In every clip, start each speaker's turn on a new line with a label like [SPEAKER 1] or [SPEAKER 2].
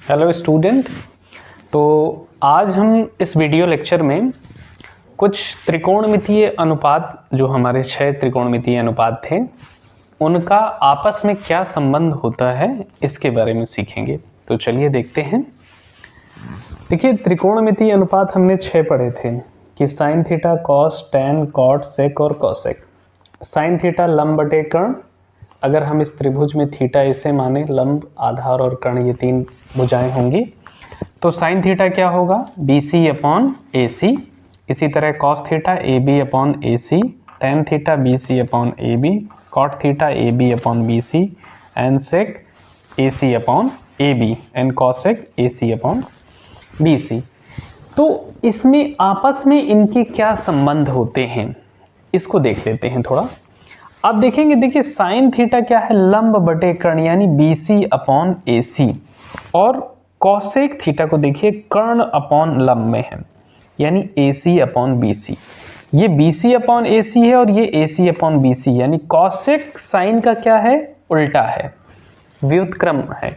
[SPEAKER 1] Hello student. तो आज हम इस वीडियो लेक्चर में कुछ त्रिकोणमितीय अनुपात, जो हमारे 6 त्रिकोणमितीय अनुपात थे, उनका आपस में क्या संबंध होता है इसके बारे में सीखेंगे। तो चलिए देखते हैं। देखिए, त्रिकोणमितीय अनुपात हमने 6 पढ़े थे कि sine theta, cos, tan, cot, sec और कॉसेक। साइन थीटा लंब बटे कर्ण, अगर हम इस त्रिभुज में थीटा इसे माने, लंब, आधार और कर्ण ये 3 भुजाएं होंगी, तो साइन थीटा क्या होगा, B C upon A C. इसी तरह cos theta A B upon A C, tan theta B C upon A B, cot theta A B upon B C, and sec A C upon A B, and cosec A C upon B C. तो इसमें आपस में इनके क्या संबंध होते हैं इसको देख लेते हैं थोड़ा। आप देखेंगे, देखिए साइन थीटा क्या है, लंब बटे कर्ण यानी बी सी अपॉन ए सी, और कॉसेक थीटा को देखिए कर्ण अपॉन लंब में है यानी ए सी अपॉन बी सी। ये बी सी अपॉन ए सी है और ये ए सी अपॉन बी सी, यानी कॉसेक साइन का क्या है, उल्टा है, व्युत्क्रम है।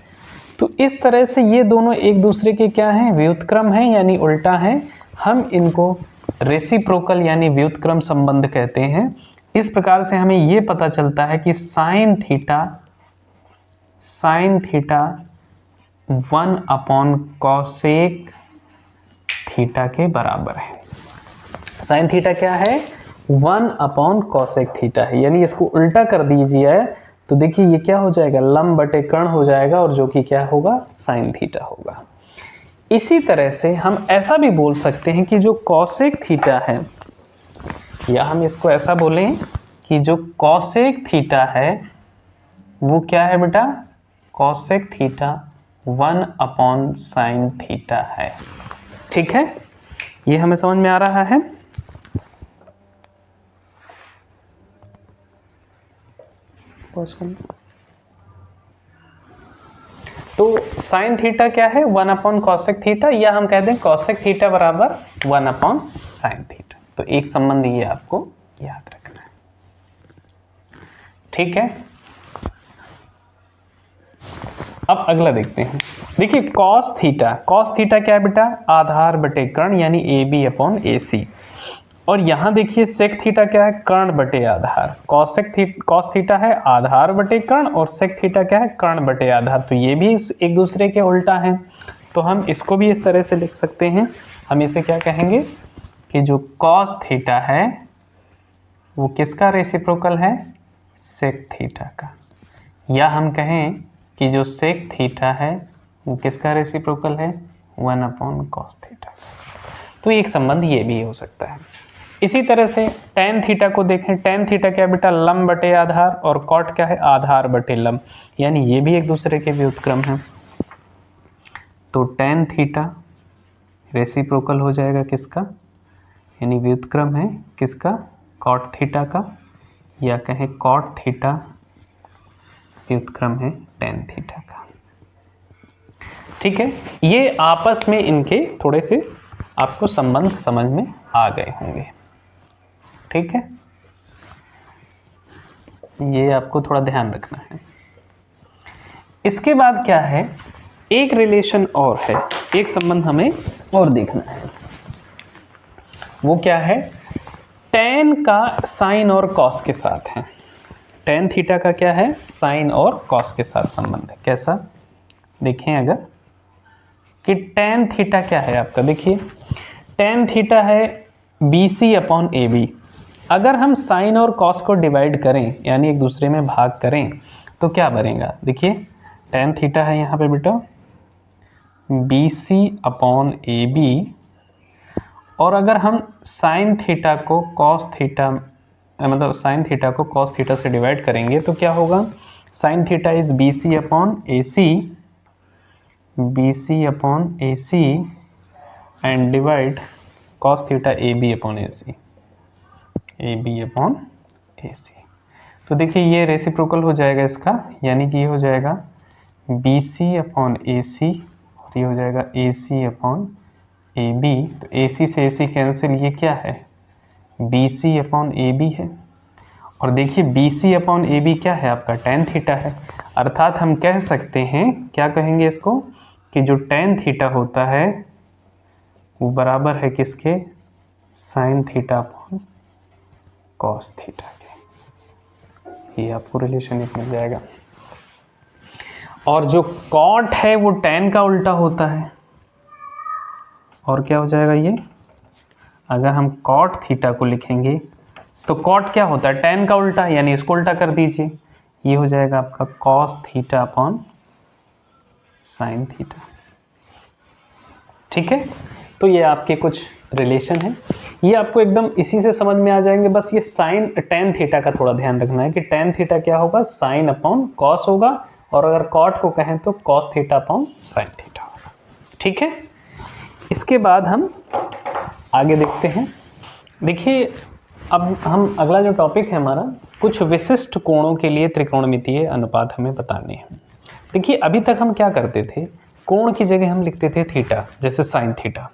[SPEAKER 1] तो इस तरह से ये दोनों एक दूसरे के क्या हैं, व्युत्क्रम हैं यानी उल्टा है। हम इनको रेसिप्रोकल यानी व्युत्क्रम संबंध कहते हैं। इस प्रकार से हमें ये पता चलता है कि sine theta 1 upon cosec theta के बराबर है। साइन थीटा क्या है, 1 अपॉन कॉसेक थीटा है, यानी इसको उल्टा कर दीजिए तो देखिए ये क्या हो जाएगा, लंब बटे कर्ण हो जाएगा, और जो कि क्या होगा, साइन थीटा होगा। इसी तरह से हम ऐसा भी बोल सकते हैं कि जो कॉसेक थीटा है, या हम इसको ऐसा बोलें कि जो कॉसेक थीटा है वो क्या है बेटा, cosec theta 1 upon sine theta है। ठीक है, ये हमें समझ में आ रहा है। तो साइन थीटा क्या है, 1 अपॉन कॉसेक थीटा, या हम कहते हैं कॉसेक थीटा बराबर 1 अपॉन साइन थीटा। तो एक संबंध ये आपको याद रखना है। ठीक है, अब अगला देखते हैं। देखिए कॉस थीटा क्या है बेटा, आधार बटे कर्ण यानी ए बी अपॉन ए सी। और यहां देखिए सेक थीटा क्या है, कर्ण बटे आधार। कॉस थीटा है आधार बटे कर्ण, और सेक थीटा क्या है, कर्ण बटे आधार। तो ये भी एक दूसरे के उल्टा है, तो हम इसको भी इस तरह से लिख सकते हैं। हम इसे क्या कहेंगे कि जो कॉस थीटा है वो किसका रेसिप्रोकल है, सेक थीटा का। या हम कहें कि जो सेक थीटा है वो किसका रेसिप्रोकल है, 1 अपॉन कॉस थीटा। तो एक संबंध ये भी हो सकता है। इसी तरह से टेन थीटा को देखें। टेन थीटा क्या बेटा, लंब बटे आधार, और कॉट क्या है, आधार बटे लंब, यानी ये भी एक दूसरे के व्युत्क्रम हैं। तो टेन थीटा रेसिप्रोकल हो जाएगा किसका, यानी व्युत्क्रम है किसका, कॉट थीटा का, या कहें कॉट थीटा व्युत्क्रम है टेन थीटा का। ठीक है, ये आपस में इनके थोड़े से आपको संबंध समझ में आ गए होंगे। ठीक है, ये आपको थोड़ा ध्यान रखना है। इसके बाद क्या है, एक रिलेशन और है, एक संबंध हमें और देखना है। वो क्या है, टेन का साइन और कॉस के साथ है। टेन थीटा का क्या है, साइन और कॉस के साथ संबंध है। कैसा, देखें अगर कि टेन थीटा क्या है आपका, देखिए टेन थीटा है B C upon A B. अगर हम साइन और कॉस को डिवाइड करें यानी एक दूसरे में भाग करें तो क्या बनेगा, देखिए टेन थीटा है यहाँ पे बेटा B C upon A B, और अगर हम साइन थीटा को कॉस थीटा, मतलब साइन थीटा को कॉस थीटा से डिवाइड करेंगे तो क्या होगा, sine theta is B C upon A C, B C upon A C, and divide cos theta A B upon A C, A B upon A C. तो देखिए ये reciprocal हो जाएगा इसका, यानी कि ये हो जाएगा बी सी अपॉन ए सी, और ये हो जाएगा ए सी अपॉन ए बी। तो ए सी से ए सी कैंसिल, ये क्या है, B C upon A B है। और देखिए B C upon A B क्या है आपका, टेन थीटा है। अर्थात हम कह सकते हैं, क्या कहेंगे इसको, कि जो tan थीटा होता है वो बराबर है किसके, sin theta upon cos theta के। ये आपको रिलेशन मिल जाएगा। और जो cot है वो tan का उल्टा होता है, और क्या हो जाएगा ये, अगर हम cot थीटा को लिखेंगे तो cot क्या होता है, tan का उल्टा, यानी इसको उल्टा कर दीजिए, ये हो जाएगा आपका cos theta upon sin theta. ठीक है, तो ये आपके कुछ रिलेशन है, ये आपको एकदम इसी से समझ में आ जाएंगे। बस ये sin tan थीटा का थोड़ा ध्यान रखना है कि tan थीटा क्या होगा, sin अपॉन cos होगा, और अगर cot को कहें तो cos theta upon sin theta होगा। ठीक है, इसके बाद हम आगे देखते हैं। देखिए, अब हम अगला जो टॉपिक है हमारा, कुछ विशिष्ट कोणों के लिए त्रिकोणमितीय अनुपात हमें बताने हैं। देखिए, अभी तक हम क्या करते थे, कोण की जगह हम लिखते थे थीटा, जैसे साइन थीटा,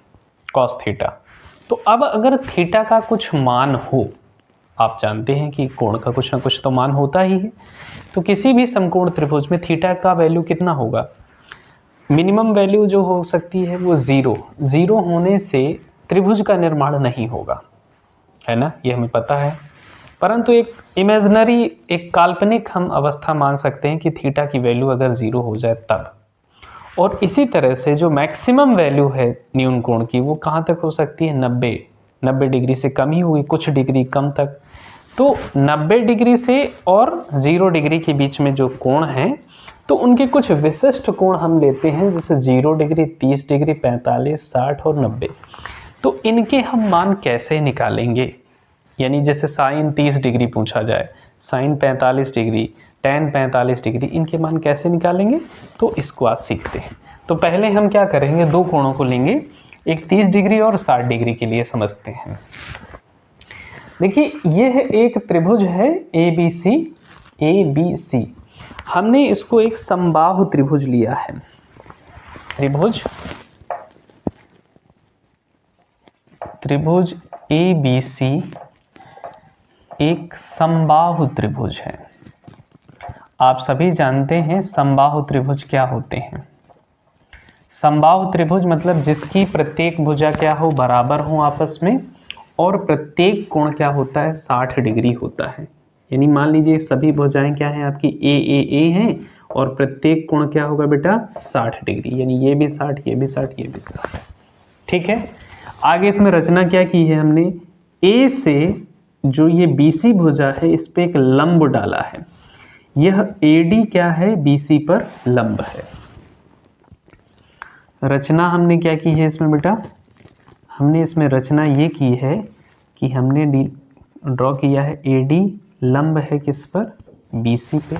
[SPEAKER 1] कॉस थीटा। तो अब अगर थीटा का कुछ मान हो, आप जानते हैं कि कोण का कुछ ना कुछ तो मान होता ही है, तो किसी भी समकोण त्रिभुज में थीटा का वैल्यू कितना होगा, मिनिमम वैल्यू जो हो सकती है वो ज़ीरो होने से त्रिभुज का निर्माण नहीं होगा, है ना, ये हमें पता है। परंतु एक इमेजिनरी, एक काल्पनिक हम अवस्था मान सकते हैं कि थीटा की वैल्यू अगर 0 हो जाए तब। और इसी तरह से जो मैक्सिमम वैल्यू है न्यून कोण की, वो कहाँ तक हो सकती है, 90 डिग्री से कम ही होगी, कुछ डिग्री कम तक। तो 90 डिग्री से और 0 डिग्री के बीच में जो कोण हैं, तो उनके कुछ विशिष्ट कोण हम लेते हैं, जैसे 0 डिग्री, 30 डिग्री, 45, 60 और 90। तो इनके हम मान कैसे निकालेंगे, यानी जैसे साइन 30 डिग्री पूछा जाए, साइन 45 डिग्री, tan 45 डिग्री, इनके मान कैसे निकालेंगे, तो इसको आज सीखते हैं। तो पहले हम क्या करेंगे, दो कोणों को लेंगे, एक 30 डिग्री और 60 डिग्री के लिए समझते हैं। देखिए, ये है एक त्रिभुज है ABC। हमने इसको एक समबाहु त्रिभुज लिया है। त्रिभुज ABC एक समबाहु त्रिभुज है। आप सभी जानते हैं समबाहु त्रिभुज क्या होते हैं। समबाहु त्रिभुज मतलब जिसकी प्रत्येक भुजा क्या हो, बराबर हो आपस में, और प्रत्येक कोण क्या होता है, 60 डिग्री होता है। यानी मान लीजिए सभी भुजाएं क्या हैं आपकी, ए हैं, और प्रत्येक कोण क्या होगा बेटा, 60 डिग्री, यानी ये भी 60, ये भी 60, ये भी 60। ठीक है, आगे इसमें रचना क्या की है हमने, ए से जो ये BC भुजा है इस पे एक लंब डाला है। यह AD क्या है, BC पर लंब है। रचना हमने क्या की है इसमें बेटा, हमने इसमें रचना ये की है कि हमने ड्रॉ किया है AD लंब है किस पर, BC पे।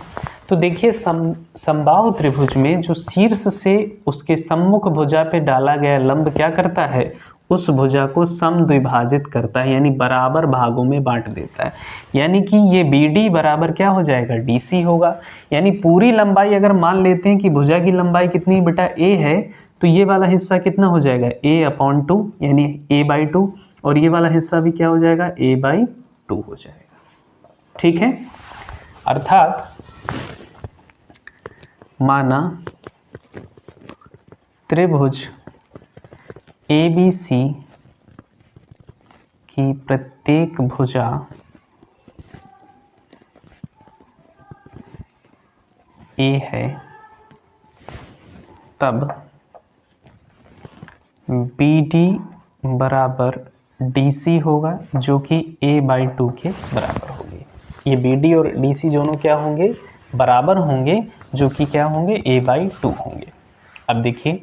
[SPEAKER 1] तो देखिए, समबाहु त्रिभुज में जो शीर्ष से उसके सम्मुख भुजा पे डाला गया लंब क्या करता है, उस भुजा को समद्विभाजित करता है, यानी बराबर भागों में बांट देता है। यानी कि ये BD बराबर क्या हो जाएगा, DC होगा। यानी पूरी लंबाई अगर मान लेते हैं कि भुजा की लंबाई कितनी बेटा, A है, तो ये वाला हिस्सा कितना हो जाएगा, A/2, यानी A/2, और ये वाला हिस्सा भी क्या हो जाएगा, A/2 हो जाएगा। ठीक है, अर्थात माना त्रिभुज ABC की प्रत्येक भुजा A है, तब BD बराबर DC होगा, जो कि A/2 के बराबर होगी। ये BD और DC दोनों क्या होंगे, बराबर होंगे, जो कि क्या होंगे, A/2 होंगे। अब देखिए,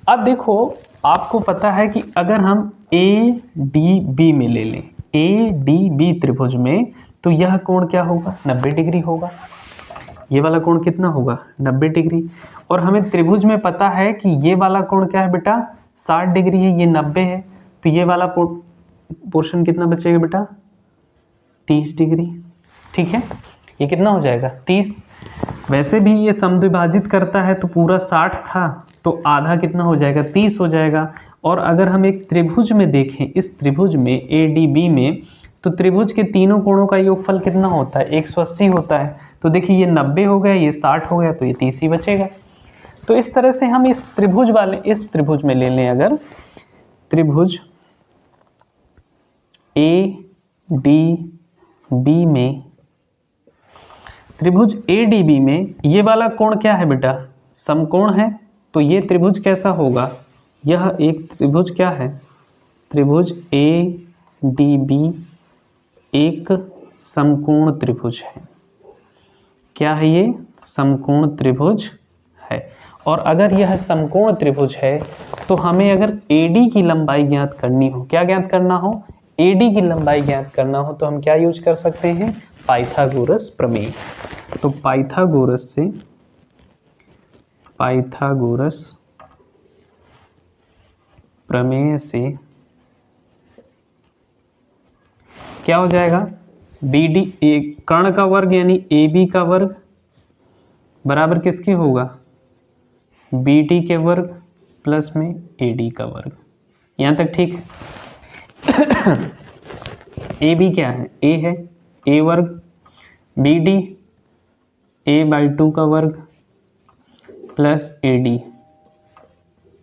[SPEAKER 1] अब देखो, आपको पता है कि अगर हम ADB में ले लें, ADB त्रिभुज में, तो यह कोण क्या होगा, 90 डिग्री होगा। ये वाला कोण कितना होगा, 90 डिग्री। और हमें त्रिभुज में पता है कि ये वाला कोण क्या है बेटा, 60 डिग्री है, ये 90 है, तो ये वाला पोर्शन कितना बचेगा बेटा, 30 डिग्री। ठीक है, ये कितना हो जाएगा, 30। वैसे भी ये समद्विभाजित करता है, तो पूरा 60 था, तो आधा कितना हो जाएगा, 30 हो जाएगा। और अगर हम एक त्रिभुज में देखें, इस त्रिभुज में ADB में, तो त्रिभुज के तीनों कोणों का योगफल कितना होता है, 180 होता है। तो देखिए, ये 90 हो गया, ये 60 हो गया, तो ये 30 ही बचेगा। तो इस तरह से हम इस त्रिभुज में ले लें, अगर त्रिभुज ADB में, त्रिभुज ADB में ये वाला कोण क्या है बेटा, समकोण है। तो ये त्रिभुज कैसा होगा, यह एक त्रिभुज क्या है, त्रिभुज ADB एक समकोण त्रिभुज है। क्या है ये, समकोण त्रिभुज है। और अगर यह समकोण त्रिभुज है तो हमें अगर AD की लंबाई ज्ञात करनी हो, क्या ज्ञात करना हो, AD की लंबाई ज्ञात करना हो, तो हम क्या यूज कर सकते हैं, पाइथागोरस प्रमेय। तो पाइथागोरस प्रमेय से क्या हो जाएगा, BD कर्ण का वर्ग यानी AB का वर्ग बराबर किसके होगा, BD के वर्ग प्लस में AD का वर्ग। यहां तक ठीक है। AB क्या है, A है, A वर्ग, BD A/2 का वर्ग प्लस AD,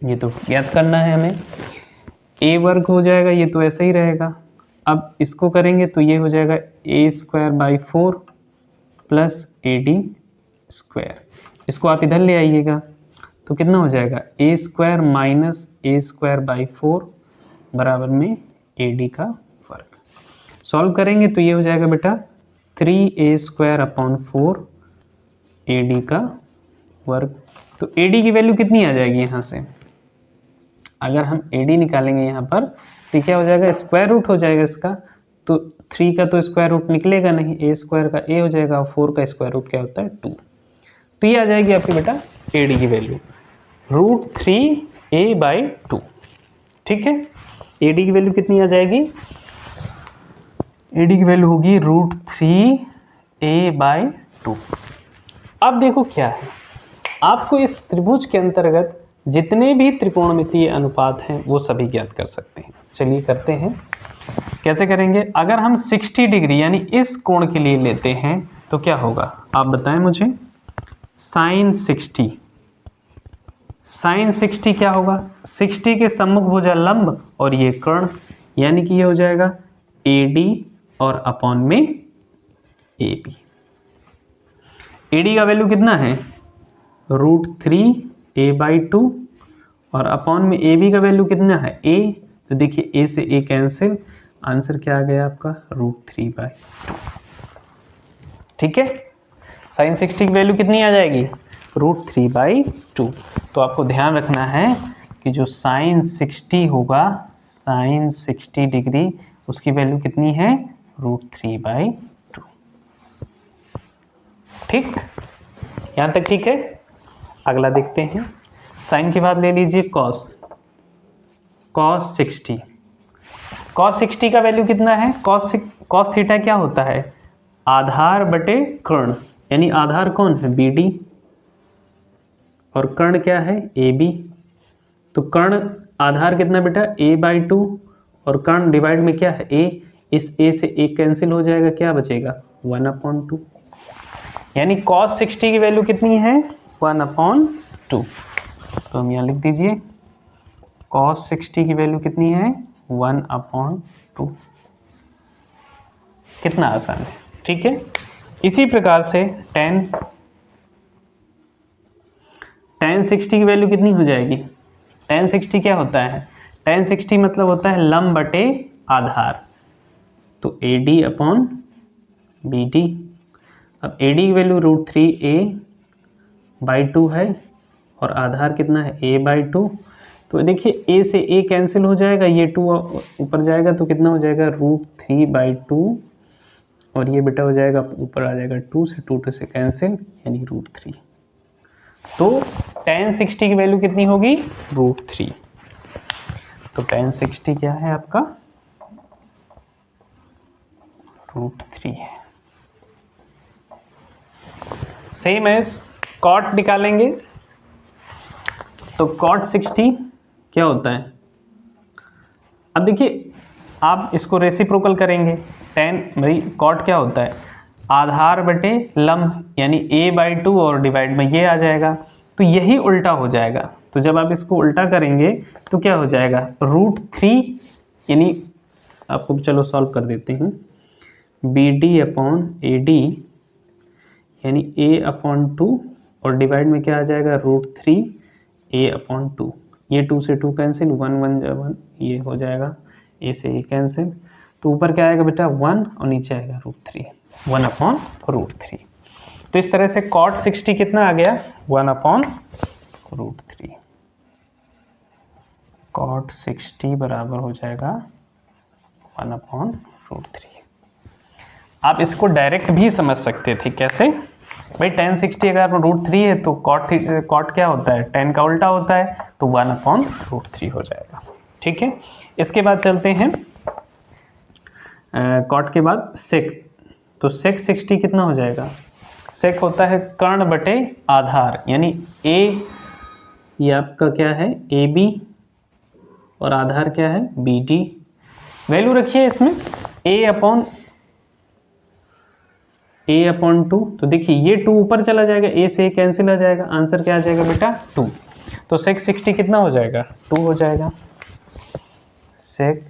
[SPEAKER 1] ये तो ज्ञात करना है हमें। A वर्ग हो जाएगा, ये तो ऐसा ही रहेगा। अब इसको करेंगे तो ये हो जाएगा A²/4 प्लस AD²। इसको आप इधर ले आइएगा तो कितना हो जाएगा, A² माइनस A²/4 बराबर में AD का वर्ग। सॉल्व करेंगे तो ये हो जाएगा बेटा 3A²/4 AD का वर्ग। तो AD की वैल्यू कितनी आ जाएगी यहाँ से, अगर हम AD निकालेंगे यहाँ पर तो क्या हो जाएगा, स्क्वायर रूट हो जाएगा इसका। तो 3 का तो स्क्वायर रूट निकलेगा नहीं, A² का A हो जाएगा, और 4 का स्क्वायर रूट क्या होता है 2। तो ये आ जाएगी आपकी बेटा AD की वैल्यू √3A/2। ठीक है, AD की वैल्यू कितनी आ जाएगी, AD की वैल्यू होगी √3A/2। अब देखो क्या है, आपको इस त्रिभुज के अंतर्गत जितने भी त्रिकोणमितीय अनुपात हैं वो सभी ज्ञात कर सकते हैं। चलिए करते हैं, कैसे करेंगे। अगर हम 60 डिग्री यानी इस कोण के लिए लेते हैं तो क्या होगा, आप बताएं मुझे। sin 60 क्या होगा, 60 के सम्मुख भुजा लंब और ये कर्ण, यानी कि ये हो जाएगा AD और अपॉन में AB। AD का वैल्यू कितना है, √3A/2 और अपॉन में AB का वैल्यू कितना है A। तो देखिए A से A कैंसिल, आंसर क्या आ गया आपका √3/2। ठीक है, sin 60 की वैल्यू कितनी आ जाएगी, √3/2। तो आपको ध्यान रखना है कि जो sin 60 होगा, sin 60 डिग्री, उसकी वैल्यू कितनी है, √3/2। ठीक, यहां तक ठीक है। अगला देखते हैं, साइन के बाद ले लीजिए cos 60। cos 60 का वैल्यू कितना है, cos थीटा क्या होता है, आधार बटे कर्ण, यानी आधार कौन है BD और कर्ण क्या है AB। तो कर्ण आधार कितना बेटा A/2 और कर्ण डिवाइड में क्या है A। इस A से A कैंसिल हो जाएगा, क्या बचेगा 1/2। यानी cos 60 की वैल्यू कितनी है 1/2। तो हम यहाँ लिख दीजिए cos 60 की वैल्यू कितनी है 1/2। कितना आसान है, ठीक है। इसी प्रकार से tan 60 की वैल्यू कितनी हो जाएगी, tan 60 क्या होता है, tan 60 मतलब होता है लंब बटे आधार, तो AD/BD। अब AD की वैल्यू √3A/2 है और आधार कितना है A/2। तो देखिए A से A कैंसिल हो जाएगा, ये 2 ऊपर जाएगा तो कितना हो जाएगा √3/2 और ये बेटा हो जाएगा ऊपर आ जाएगा 2 से 2 से कैंसिल यानी √3। तो tan 60 की वैल्यू कितनी होगी √3। तो tan 60 क्या है आपका √3 है। सेम एज cot निकालेंगे तो cot 60 क्या होता है। अब देखिए आप इसको रेसिप्रोकल करेंगे, tan भाई cot क्या होता है आधार बटे लंब यानी A/2 और डिवाइड में ये आ जाएगा। तो यही उल्टा हो जाएगा। तो जब आप इसको उल्टा करेंगे तो क्या हो जाएगा, √3 यानी आपको चलो सॉल्व कर देते हैं, BD/AD यानी A/2 और डिवाइड में क्या आ जाएगा √3A/2। ये 2 से 2 कैंसिल, 1 1 1 ये हो जाएगा, A से A कैंसिल, तो ऊपर क्या आएगा बेटा 1 और नीचे आएगा √3, 1/√3। तो इस तरह से cot 60 कितना आ गया 1/√3। cot 60 बराबर हो जाएगा 1/√3। आप इसको डायरेक्ट भी समझ सकते थे, कैसे भाई, tan 60 अगर √3 है तो cot क्या होता है, tan का उल्टा होता है, तो 1/√3 हो जाएगा। ठीक है, इसके बाद चलते हैं cot के बाद sec, तो sec 60 कितना हो जाएगा, sec होता है कर्ण बटे आधार, यानी a ये आपका क्या है AB और आधार क्या है BD। वैल्यू रखिए इसमें A/2, तो देखिए ये 2 ऊपर चला जाएगा, A से A कैंसिल आ जाएगा, आंसर क्या आ जाएगा बेटा 2। तो sec 60 कितना हो जाएगा 2 हो जाएगा, sec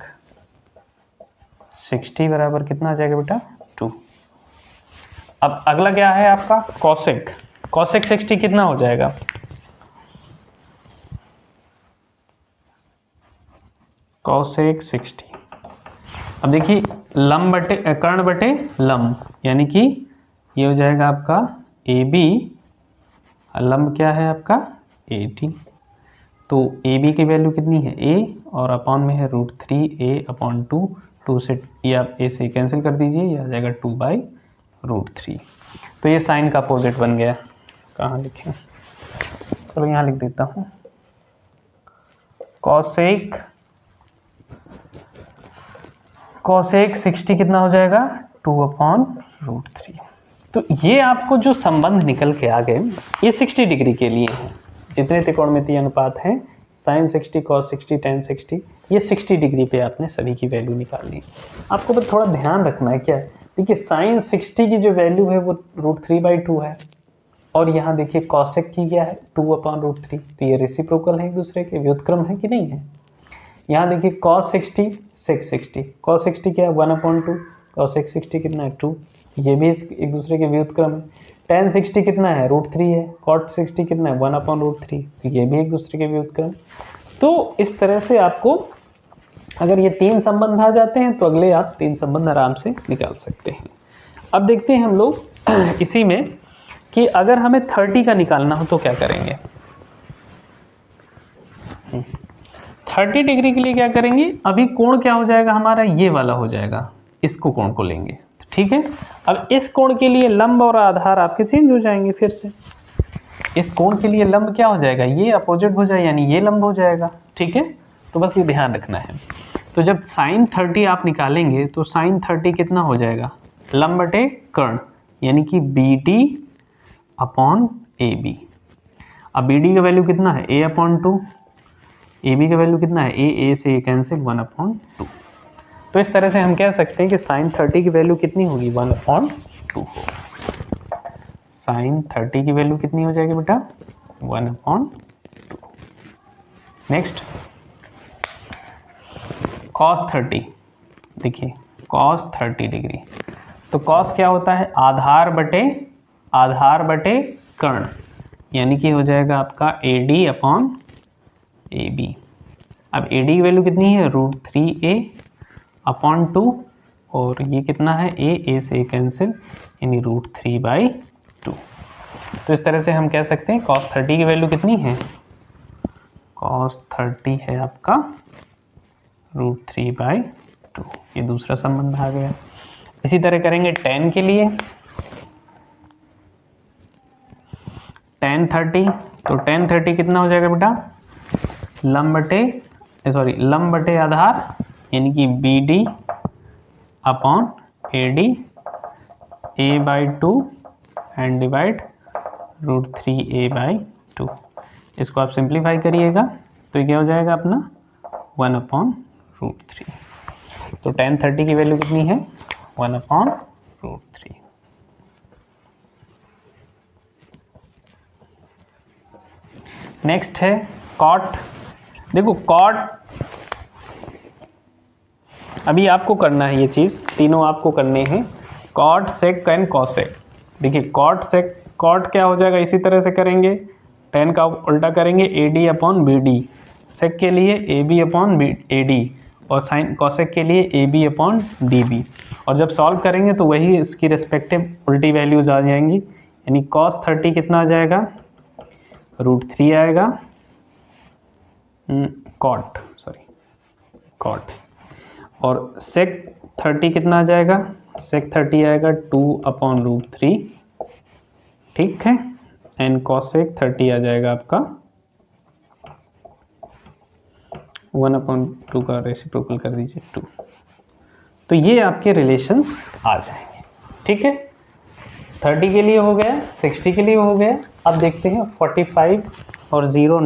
[SPEAKER 1] 60 बराबर कितना आ जाएगा बेटा 2। अब अगला क्या है आपका cosec 60 कितना हो जाएगा, cosec 60, अब देखिए लंब बटे कर्ण बटे लंब, यानी कि ये हो जाएगा आपका AB और लंब क्या है आपका AD। तो AB की वैल्यू कितनी है A और अपॉन में है √3A/2, 2 से ये आप A से कैंसिल कर दीजिए, ये आ जाएगा 2/√3। तो ये साइन का अपोजिट बन गया। कहाँ लिखें, चलो यहाँ लिख देता हूँ, cosec 60 कितना हो जाएगा 2/√3। तो ये आपको जो संबंध निकल के आ गए ये 60 डिग्री के लिए है। जितने त्रिकोणमितीय अनुपात हैं sin 60, cos 60, tan 60, ये 60 डिग्री पे आपने सभी की वैल्यू निकालनी। आपको बस थोड़ा ध्यान रखना है, क्या है, देखिए sin 60 की जो वैल्यू है वो √3/2 है, और यहाँ देखिए cosec की क्या है 2/√3, तो ये रेसिप्रोकल है एक दूसरे के, व्युत्क्रम है कि नहीं है। यहाँ देखिए cos 60 sec 60, cos 60 क्या है 1/2, cosec 60 कितना है 2, ये भी एक दूसरे के व्युत्क्रम है। tan 60 कितना है √3 है, cot 60 कितना है 1/√3, ये भी एक दूसरे के व्युत्क्रम। तो इस तरह से आपको अगर ये 3 संबंध आ जाते हैं तो अगले आप 3 संबंध आराम से निकाल सकते हैं। अब देखते हैं हम लोग इसी में कि अगर हमें 30 का निकालना हो तो क्या करेंगे। 30 डिग्री के लिए क्या करेंगे, अभी कोण क्या हो जाएगा हमारा, ये वाला हो जाएगा, इसको कोण को लेंगे, ठीक है। अब इस कोण के लिए लंब और आधार आपके चेंज हो जाएंगे, फिर से इस कोण के लिए लंब क्या हो जाएगा, ये अपोजिट हो जाएगा, यानी ये लंब हो जाएगा, ठीक है। तो बस ये ध्यान रखना है। तो जब sin 30 आप निकालेंगे तो sin 30 कितना हो जाएगा, लंब बटे कर्ण, यानी कि BD/AB। अब BD का वैल्यू कितना है A/2, AB का वैल्यू कितना है A से A कैंसिल 1/2। तो इस तरह से हम कह सकते हैं कि sin 30 की वैल्यू कितनी होगी 1/2 होगी। sin 30 की वैल्यू कितनी हो जाएगी बेटा 1/2। नेक्स्ट cos 30, देखिए cos 30 डिग्री, तो cos क्या होता है आधार बटे कर्ण, यानी कि हो जाएगा आपका AD/AB। अब AD की वैल्यू कितनी है √3A/2, और ये कितना है A से A कैंसिल, यानी √3/2। तो इस तरह से हम कह सकते हैं cos 30 की वैल्यू कितनी है, cos 30 है आपका √3/2। ये दूसरा संबंध आ गया। इसी तरह करेंगे tan के लिए, tan 30, तो tan 30 कितना हो जाएगा बेटा लंब बटे आधार, यानी कि BD/AD A/2 and divide √3A/2। इसको आप सिंप्लीफाई करिएगा तो ये क्या हो जाएगा अपना 1/√3। तो tan 30 की वैल्यू कितनी है 1/√3। नेक्स्ट है कॉट। देखो कॉट, अभी आपको करना है ये चीज़, तीनों आपको करने हैं, कॉट सेक एंड कॉसेक। देखिए कॉट सेक, कॉट क्या हो जाएगा, इसी तरह से करेंगे, टेन का उल्टा करेंगे, A D upon B D, sec के लिए A B upon A D, और साइन कॉसेक के लिए A B upon D B. और जब सॉल्व करेंगे तो वही इसकी रेस्पेक्टिव उल्टी वैल्यूज आ जाएंगी, यानी कॉस 30 कितना आ जाएगा, √3 आएगा, कॉट कॉट, और सेक 30 कितना आ जाएगा, सेक 30 आएगा 2/√3, ठीक है, एंड कॉसेक 30 आ जाएगा आपका 1/2 का रेसिप्रोकल कर दीजिए 2। तो ये आपके रिलेशंस आ जाएंगे, ठीक है। 30 के लिए हो गया, 60 के लिए हो गया। अब देखते हैं 45 और 0